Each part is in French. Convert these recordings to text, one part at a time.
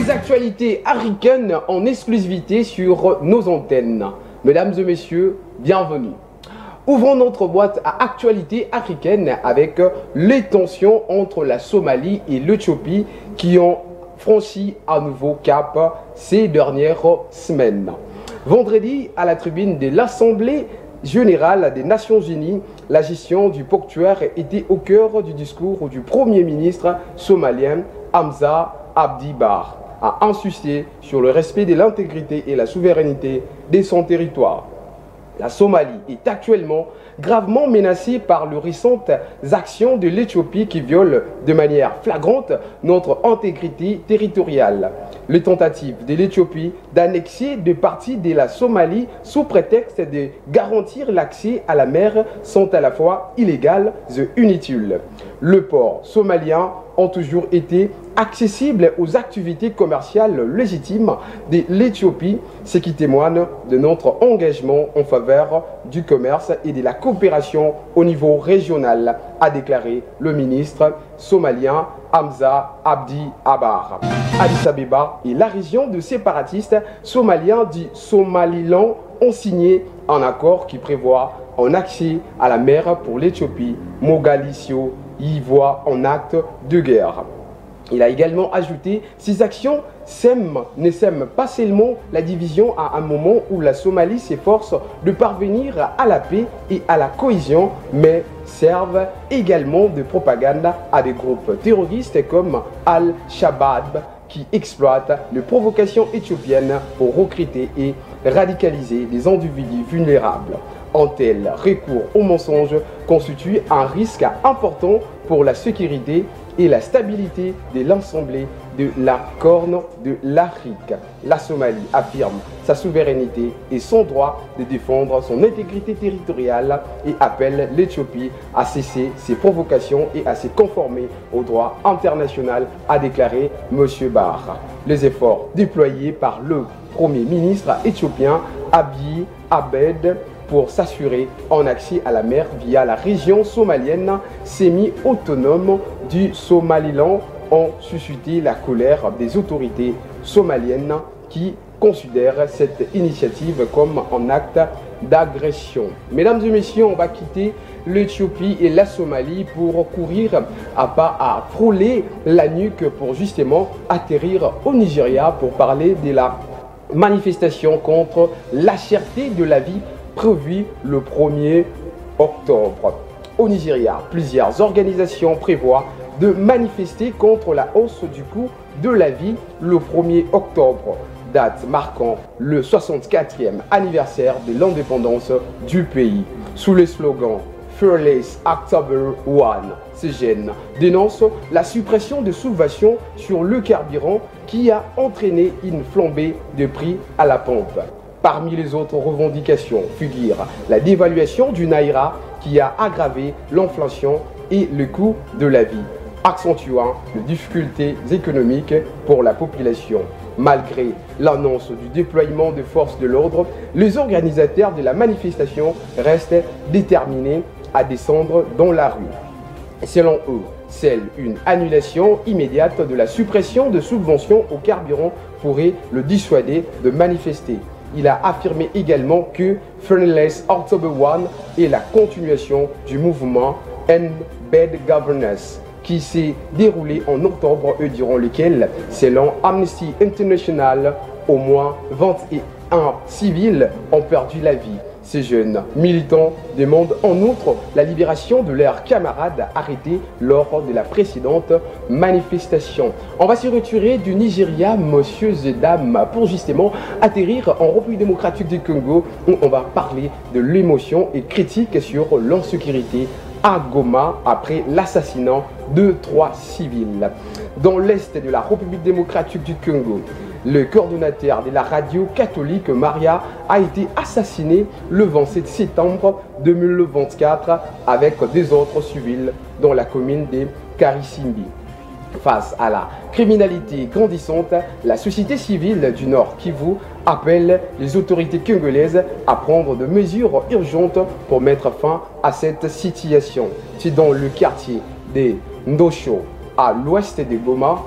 Les actualités africaines en exclusivité sur nos antennes. Mesdames et messieurs, bienvenue. Ouvrons notre boîte à actualités africaines avec les tensions entre la Somalie et l'Éthiopie qui ont franchi un nouveau cap ces dernières semaines. Vendredi, à la tribune de l'Assemblée générale des Nations Unies, la gestion du portuaire était au cœur du discours du Premier ministre somalien Hamza Abdi Barre a insisté sur le respect de l'intégrité et la souveraineté de son territoire. La Somalie est actuellement gravement menacée par les récentes actions de l'Éthiopie qui violent de manière flagrante notre intégrité territoriale. Les tentatives de l'Éthiopie d'annexer des parties de la Somalie sous prétexte de garantir l'accès à la mer sont à la fois illégales et inutiles. Les ports somaliens ont toujours été accessibles aux activités commerciales légitimes de l'Éthiopie, ce qui témoigne de notre engagement en faveur du commerce et de la coopération au niveau régional, a déclaré le ministre somalien Hamza Abdi Barre. Addis Abeba et la région de séparatistes somaliens du Somaliland ont signé un accord qui prévoit un accès à la mer pour l'Éthiopie. Mogadiscio y voit un acte de guerre. Il a également ajouté « Ces actions ne sèment pas seulement la division à un moment où la Somalie s'efforce de parvenir à la paix et à la cohésion, mais servent également de propagande à des groupes terroristes comme Al-Shabaab qui exploitent les provocations éthiopiennes pour recruter et radicaliser les individus vulnérables. Un tel recours au mensonge constitue un risque important pour la sécurité et la stabilité de l'ensemble de la Corne de l'Afrique. La Somalie affirme sa souveraineté et son droit de défendre son intégrité territoriale et appelle l'Éthiopie à cesser ses provocations et à se conformer au droit international, a déclaré M. Barre. Les efforts déployés par le Premier ministre éthiopien Abiy Ahmed pour s'assurer un accès à la mer via la région somalienne semi-autonome du Somaliland ont suscité la colère des autorités somaliennes qui considèrent cette initiative comme un acte d'agression. Mesdames et messieurs, on va quitter l'Éthiopie et la Somalie pour courir à pas à frôler la nuque pour justement atterrir au Nigeria pour parler de la manifestation contre la cherté de la vie prévu le 1er octobre. Au Nigeria, plusieurs organisations prévoient de manifester contre la hausse du coût de la vie le 1er octobre, date marquant le 64e anniversaire de l'indépendance du pays. Sous le slogan Fearless October 1, ces jeunes dénoncent la suppression de subventions sur le carburant qui a entraîné une flambée de prix à la pompe. Parmi les autres revendications figure la dévaluation du Naira qui a aggravé l'inflation et le coût de la vie, accentuant les difficultés économiques pour la population. Malgré l'annonce du déploiement de forces de l'ordre, les organisateurs de la manifestation restent déterminés à descendre dans la rue. Selon eux, seule une annulation immédiate de la suppression de subventions au carburant pourrait le dissuader de manifester. Il a affirmé également que Fearless October 1 est la continuation du mouvement End Bad Governance qui s'est déroulé en octobre et durant lequel, selon Amnesty International, au moins 21 civils ont perdu la vie. Ces jeunes militants demandent en outre la libération de leurs camarades arrêtés lors de la précédente manifestation. On va se retirer du Nigeria, messieurs et dames, pour justement atterrir en République démocratique du Congo où on va parler de l'émotion et critique sur l'insécurité à Goma après l'assassinat de 3 civils. Dans l'est de la République démocratique du Congo, le coordonnateur de la radio catholique Maria a été assassiné le 27 septembre 2024 avec des autres civils dans la commune de Karisimbi. Face à la criminalité grandissante, la société civile du Nord Kivu appelle les autorités congolaises à prendre des mesures urgentes pour mettre fin à cette situation. C'est dans le quartier de Ndosho, à l'ouest de Goma,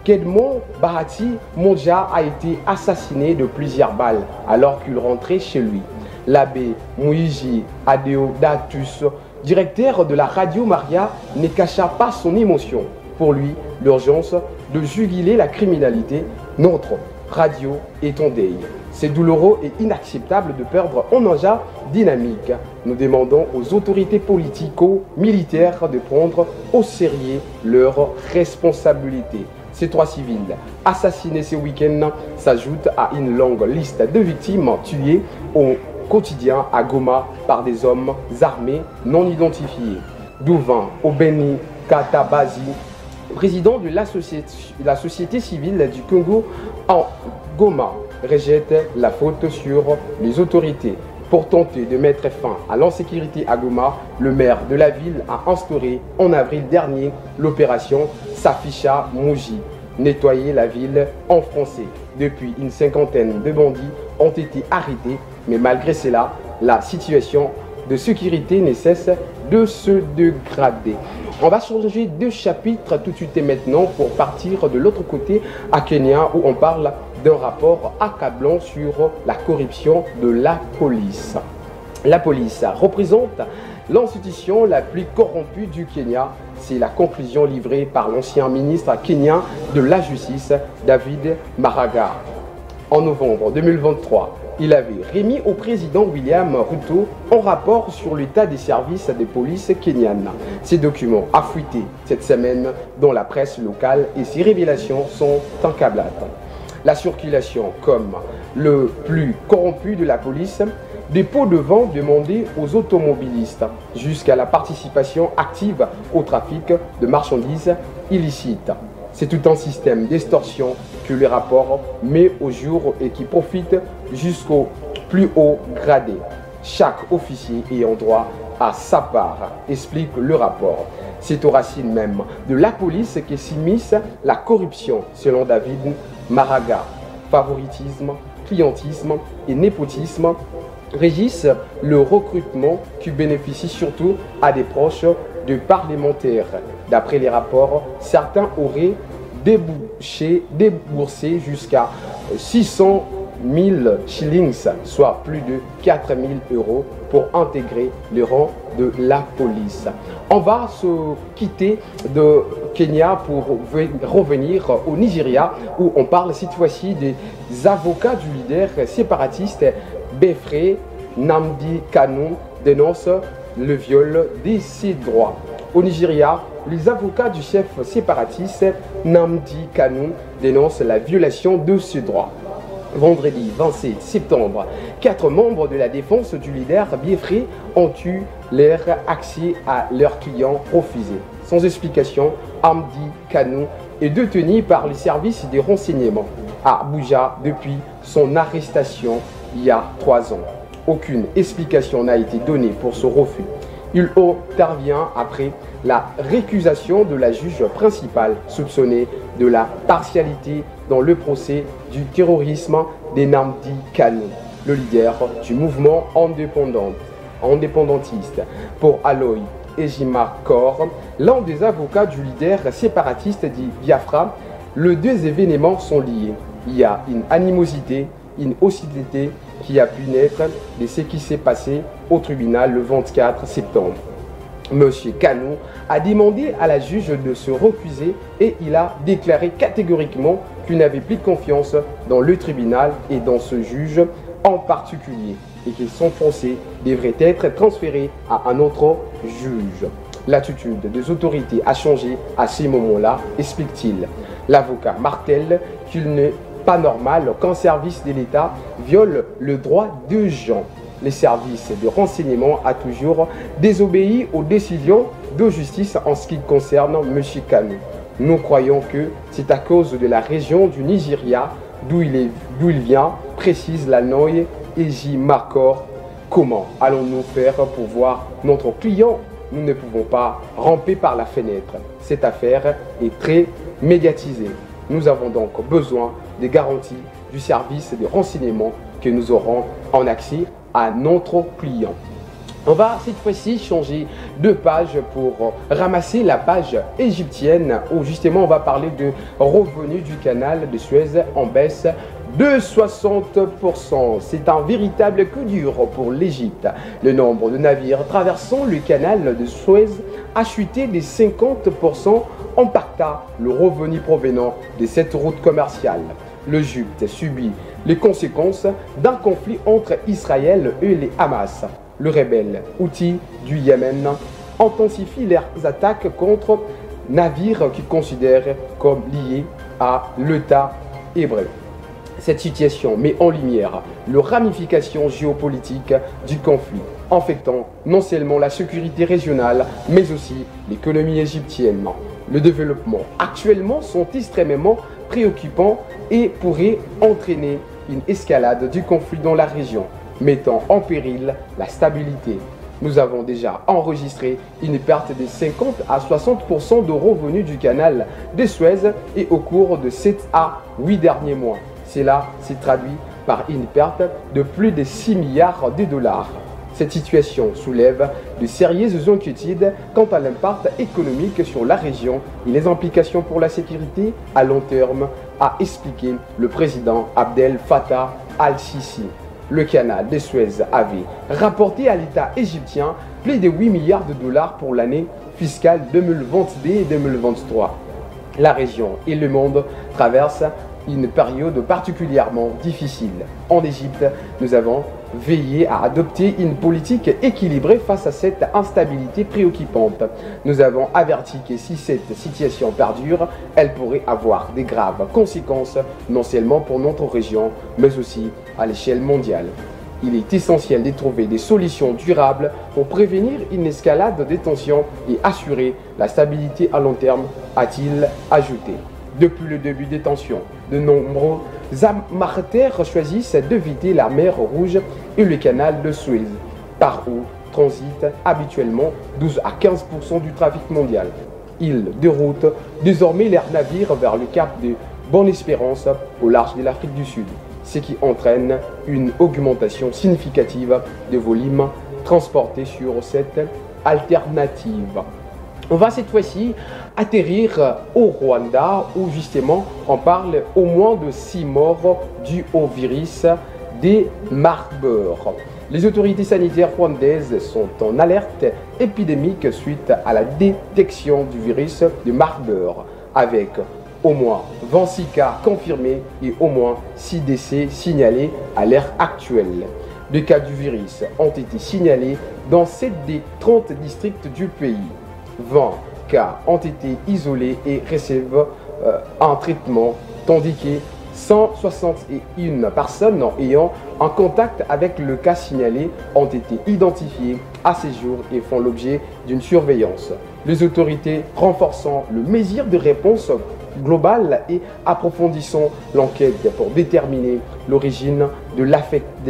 Kedmon Bahati Mondja a été assassiné de plusieurs balles alors qu'il rentrait chez lui. L'abbé Moïji Adeodatus, directeur de la radio Maria, ne cacha pas son émotion. Pour lui, l'urgence de juguler la criminalité, notre radio est en deuil. C'est douloureux et inacceptable de perdre un engin dynamique. Nous demandons aux autorités politico-militaires de prendre au sérieux leurs responsabilités. Ces 3 civils assassinés ce week-end s'ajoutent à une longue liste de victimes tuées au quotidien à Goma par des hommes armés non identifiés. Douvan Obeni Katabazi, président de la société civile du Congo en Goma, rejette la faute sur les autorités. Pour tenter de mettre fin à l'insécurité à Goma, le maire de la ville a instauré en avril dernier l'opération Safisha Mouji, nettoyer la ville en français. Depuis, une 50aine de bandits ont été arrêtés, mais malgré cela, la situation de sécurité ne cesse de se dégrader. On va changer de chapitre tout de suite et maintenant pour partir de l'autre côté à Kenya où on parle d'un rapport accablant sur la corruption de la police. La police représente l'institution la plus corrompue du Kenya. C'est la conclusion livrée par l'ancien ministre kenyan de la Justice, David Maraga. En novembre 2023, il avait remis au président William Ruto un rapport sur l'état des services de police kenyanes. Ces documents a fuité cette semaine dans la presse locale et ces révélations sont accablantes. La circulation comme le plus corrompu de la police, des pots de vent demandés aux automobilistes, jusqu'à la participation active au trafic de marchandises illicites. C'est tout un système d'extorsion que le rapport met au jour et qui profite jusqu'au plus haut gradé. Chaque officier ayant droit à sa part, explique le rapport. C'est aux racines même de la police que s'immisce la corruption, selon David Maraga. Favoritisme, clientisme et népotisme régissent le recrutement qui bénéficie surtout à des proches de parlementaires. D'après les rapports, certains auraient déboursé jusqu'à 600 000 shillings, soit plus de 4 000 euros pour intégrer le rang de la police. On va se quitter de Kenya pour revenir au Nigeria où on parle cette fois-ci des avocats du leader séparatiste Befre Nnamdi Kanu dénoncent le viol de ses droits. Au Nigeria, les avocats du chef séparatiste Nnamdi Kanu dénoncent la violation de ses droits. Vendredi 27 septembre, 4 membres de la défense du leader Biafra ont eu leur accès à leurs clients refusés. Sans explication, Nnamdi Kanu est détenu par les services des renseignements à Abuja depuis son arrestation il y a 3 ans. Aucune explication n'a été donnée pour ce refus. Il intervient après la récusation de la juge principale soupçonnée de la partialité dans le procès du terrorisme de Nnamdi Kanu, le leader du mouvement indépendantiste. Pour Aloy Ejimakor, l'un des avocats du leader séparatiste dit Biafra, les 2 événements sont liés. Il y a une animosité, une hostilité qui a pu naître de ce qui s'est passé au tribunal le 24 septembre. M. Kanu a demandé à la juge de se recuser et il a déclaré catégoriquement qu'il n'avait plus de confiance dans le tribunal et dans ce juge en particulier et que son procès devrait être transféré à un autre juge. L'attitude des autorités a changé à ces moments-là, explique-t-il. L'avocat martèle qu'il n'est pas normal qu'un service de l'État viole le droit de gens. Les services de renseignement a toujours désobéi aux décisions de justice en ce qui concerne M. Kanu. Nous croyons que c'est à cause de la région du Nigeria d'où il vient, précise Lanoye Ejimakor. Comment allons-nous faire pour voir notre client? Nous ne pouvons pas ramper par la fenêtre. Cette affaire est très médiatisée. Nous avons donc besoin des garanties du service de renseignement que nous aurons en accès à notre client. On va cette fois-ci changer de page pour ramasser la page égyptienne où justement on va parler de revenus du canal de Suez en baisse de 60%. C'est un véritable coup dur pour l'Égypte. Le nombre de navires traversant le canal de Suez a chuté de 50%, impactant le revenu provenant de cette route commerciale. L'Égypte subit les conséquences d'un conflit entre Israël et les Hamas. Le rebelle Houthi du Yémen intensifie leurs attaques contre navires qu'ils considèrent comme liés à l'État hébreu. Cette situation met en lumière les ramifications géopolitiques du conflit, affectant non seulement la sécurité régionale, mais aussi l'économie égyptienne. Le développement actuellement sont extrêmement préoccupants et pourraient entraîner une escalade du conflit dans la région, mettant en péril la stabilité. Nous avons déjà enregistré une perte de 50 à 60% de revenus du canal de Suez et au cours de 7 à 8 derniers mois. Cela s'est traduit par une perte de plus de 6 milliards de dollars. Cette situation soulève de sérieuses inquiétudes quant à l'impact économique sur la région et les implications pour la sécurité à long terme, a expliqué le président Abdel Fattah al-Sisi. Le canal de Suez avait rapporté à l'État égyptien plus de 8 milliards de dollars pour l'année fiscale 2022 et 2023. La région et le monde traversent une période particulièrement difficile. En Égypte, nous avons veillé à adopter une politique équilibrée face à cette instabilité préoccupante. Nous avons averti que si cette situation perdure, elle pourrait avoir des graves conséquences, non seulement pour notre région, mais aussi à l'échelle mondiale. Il est essentiel de trouver des solutions durables pour prévenir une escalade des tensions et assurer la stabilité à long terme, a-t-il ajouté. Depuis le début des tensions, de nombreux amartaires choisissent d'éviter la mer Rouge et le canal de Suez, par où transite habituellement 12 à 15% du trafic mondial. Ils déroutent désormais leurs navires vers le cap de Bonne-Espérance au large de l'Afrique du Sud, ce qui entraîne une augmentation significative des volumes transportés sur cette alternative. On va cette fois-ci atterrir au Rwanda où justement on parle au moins de 6 morts dus au virus des Marburg. Les autorités sanitaires rwandaises sont en alerte épidémique suite à la détection du virus de Marburg avec au moins 26 cas confirmés et au moins 6 décès signalés à l'heure actuelle. Des cas du virus ont été signalés dans 7 des 30 districts du pays. 20 cas ont été isolés et reçoivent un traitement, tandis que 161 personnes ayant un contact avec le cas signalé ont été identifiées à ce jour et font l'objet d'une surveillance. Les autorités renforçant le mesure de réponse globale et approfondissant l'enquête pour déterminer l'origine de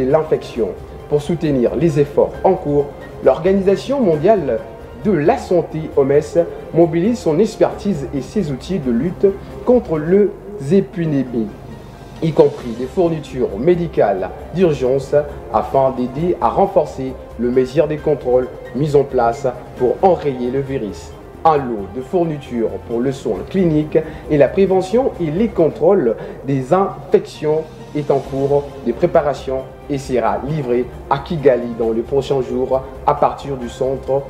l'infection. Pour soutenir les efforts en cours, l'Organisation mondiale de la santé OMS mobilise son expertise et ses outils de lutte contre les épidémies, y compris des fournitures médicales d'urgence afin d'aider à renforcer le mesure des contrôles mis en place pour enrayer le virus. Un lot de fournitures pour le soin clinique et la prévention et les contrôles des infections est en cours de préparation et sera livré à Kigali dans les prochains jours à partir du centre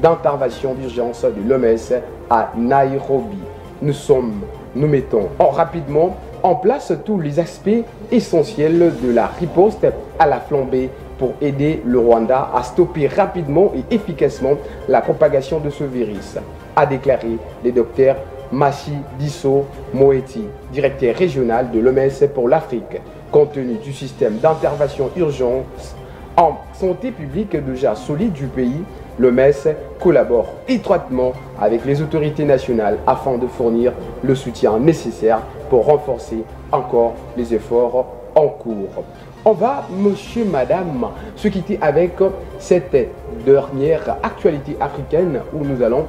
d'intervention d'urgence de l'OMS à Nairobi. Nous mettons rapidement en place tous les aspects essentiels de la riposte à la flambée pour aider le Rwanda à stopper rapidement et efficacement la propagation de ce virus, a déclaré le docteur Matshidiso Moeti, directeur régional de l'OMS pour l'Afrique. Compte tenu du système d'intervention urgence en santé publique déjà solide du pays, l'OMS collabore étroitement avec les autorités nationales afin de fournir le soutien nécessaire pour renforcer encore les efforts en cours. On va, monsieur, madame, se quitter avec cette dernière actualité africaine où nous allons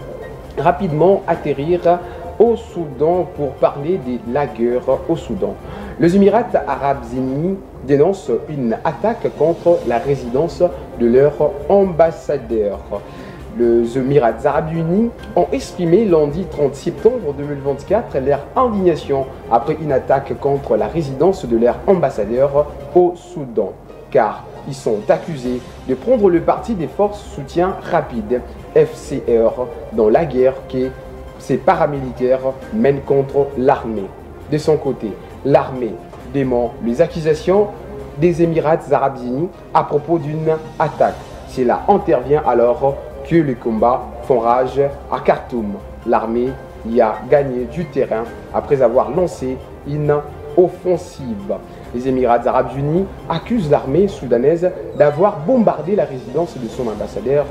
rapidement atterrir au Soudan pour parler de la guerre au Soudan. Les Émirats arabes unis dénoncent une attaque contre la résidence de leur ambassadeur. Les Émirats arabes unis ont exprimé lundi 30 septembre 2024 leur indignation après une attaque contre la résidence de leur ambassadeur au Soudan, car ils sont accusés de prendre le parti des forces soutien rapide FCR dans la guerre que ces paramilitaires mènent contre l'armée. De son côté, l'armée dément les accusations des Émirats arabes unis à propos d'une attaque. Cela intervient alors que les combats font rage à Khartoum. L'armée y a gagné du terrain après avoir lancé une offensive. Les Émirats arabes unis accusent l'armée soudanaise d'avoir bombardé la résidence de son ambassadeur.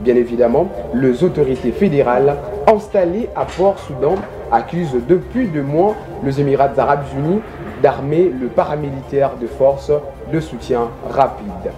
Bien évidemment, les autorités fédérales installées à Port-Soudan accusent depuis 2 mois les Émirats arabes unis d'armer le paramilitaire de forces de soutien rapide.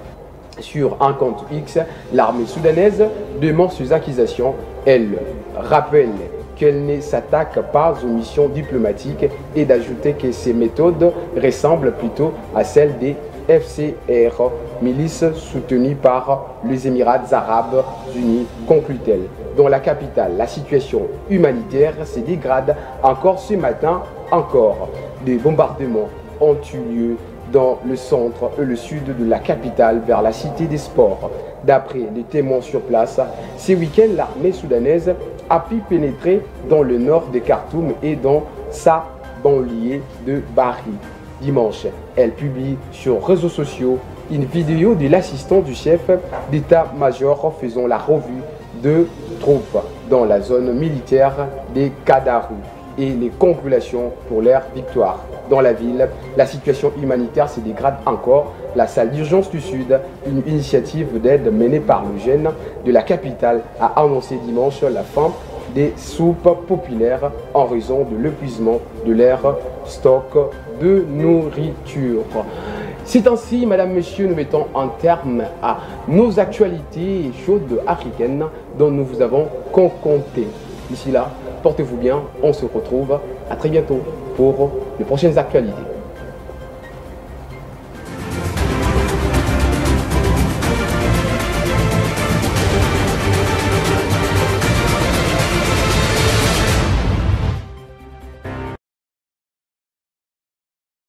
Sur un compte X, l'armée soudanaise dément ces accusations. Elle rappelle qu'elle ne s'attaque pas aux missions diplomatiques et d'ajouter que ces méthodes ressemblent plutôt à celles des FCR, milices soutenues par les Émirats arabes unis, conclut-elle. Dans la capitale, la situation humanitaire se dégrade encore ce matin. Encore des bombardements ont eu lieu dans le centre et le sud de la capitale vers la cité des sports. D'après les témoins sur place, ce week-end, l'armée soudanaise a pu pénétrer dans le nord de Khartoum et dans sa banlieue de Bari. Dimanche, elle publie sur les réseaux sociaux une vidéo de l'assistant du chef d'état-major faisant la revue de troupes dans la zone militaire des Kadarou et les congratulations pour leur victoire. Dans la ville, la situation humanitaire se dégrade encore. La salle d'urgence du Sud, une initiative d'aide menée par le GEN de la capitale, a annoncé dimanche la fin des soupes populaires en raison de l'épuisement de leur stock de nourriture. C'est ainsi, Madame, Monsieur, nous mettons un terme à nos actualités chaudes africaines dont nous vous avons concocté. D'ici là, portez-vous bien, on se retrouve à très bientôt pour les prochaines actualités.